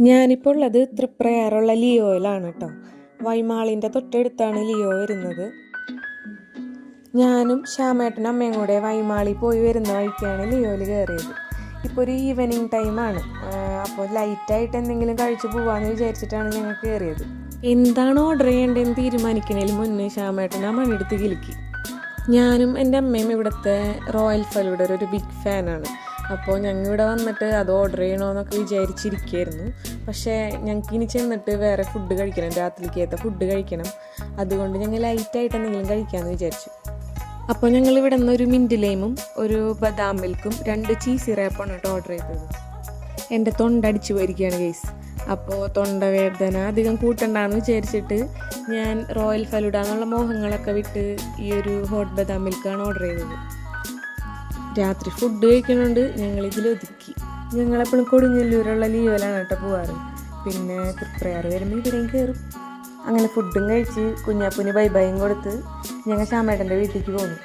ഞാനിപ്പോൾ ഉള്ളത് തൃപ്രയാറുള്ള ലിയോയിലാണ് കേട്ടോ. വൈമാളിൻ്റെ തൊട്ടടുത്താണ് ലിയോ വരുന്നത്. ഞാനും ശ്യാമേട്ടനും അമ്മയും കൂടെ വൈമാളി പോയി വരുന്ന വഴിക്കാണ് ലിയോയിൽ കയറിയത്. ഇപ്പോൾ ഒരു ഈവനിങ് ടൈമാണ്. അപ്പോൾ ലൈറ്റായിട്ട് എന്തെങ്കിലും കഴിച്ചു പോകാമെന്ന് വിചാരിച്ചിട്ടാണ് ഞങ്ങൾ കയറിയത്. എന്താണ് ഓർഡർ ചെയ്യേണ്ടതെന്ന് തീരുമാനിക്കുന്നതിന് മുന്നേ ശ്യാമേട്ടൻ ആ മണിയെടുത്ത് കിലുക്കി. ഞാനും എൻ്റെ അമ്മയും ഇവിടുത്തെ റോയൽ ഫലൂഡ ഒരു ബിഗ് ഫാനാണ്. അപ്പോൾ ഞങ്ങൾ ഇവിടെ വന്നിട്ട് അത് ഓർഡർ ചെയ്യണമെന്നൊക്കെ വിചാരിച്ചിരിക്കുകയായിരുന്നു. പക്ഷേ ഞങ്ങൾക്ക് ഇനി ചെന്നിട്ട് വേറെ ഫുഡ് കഴിക്കണം, രാത്രിക്കത്തെ ഫുഡ് കഴിക്കണം. അതുകൊണ്ട് ഞങ്ങൾ ലൈറ്റായിട്ട് എന്തെങ്കിലും കഴിക്കാമെന്ന് വിചാരിച്ചു. അപ്പോൾ ഞങ്ങൾ ഇവിടെ നിന്ന് ഒരു മിൻറ്റ് ലൈമും ഒരു ബദാം മിൽക്കും 2 ചീസി റാപ്പാണ് കേട്ടോ ഓർഡർ ചെയ്തത്. എൻ്റെ തൊണ്ടടിച്ച് പോയിരിക്കുകയാണ് ഗൈസ്. അപ്പോൾ തൊണ്ടവേദന അധികം കൂട്ടണ്ടെന്ന് വിചാരിച്ചിട്ട് ഞാൻ റോയൽ ഫലൂഡ എന്നുള്ള മോഹങ്ങളൊക്കെ വിട്ട് ഈ ഒരു ഹോട്ട് ബദാം മിൽക്കാണ് ഓർഡർ ചെയ്തത്. രാത്രി ഫുഡ് കഴിക്കുന്നുണ്ട് ഞങ്ങളിതിൽ ഒതുക്കി. ഞങ്ങളെപ്പോഴും കൊടുങ്ങല്ലൂരുള്ള ലിയോയിലാണ് കേട്ടോ പോവാറ്. പിന്നെ തൃപ്രയാർ വരുമ്പോൾ ഇവിടെയും കയറും. അങ്ങനെ ഫുഡും കഴിച്ച് കുഞ്ഞാപ്പൂന് ബൈ ബൈയും കൊടുത്ത് ഞങ്ങൾ ശ്യാമേട്ടൻ്റെ വീട്ടിലേക്ക് പോന്നു.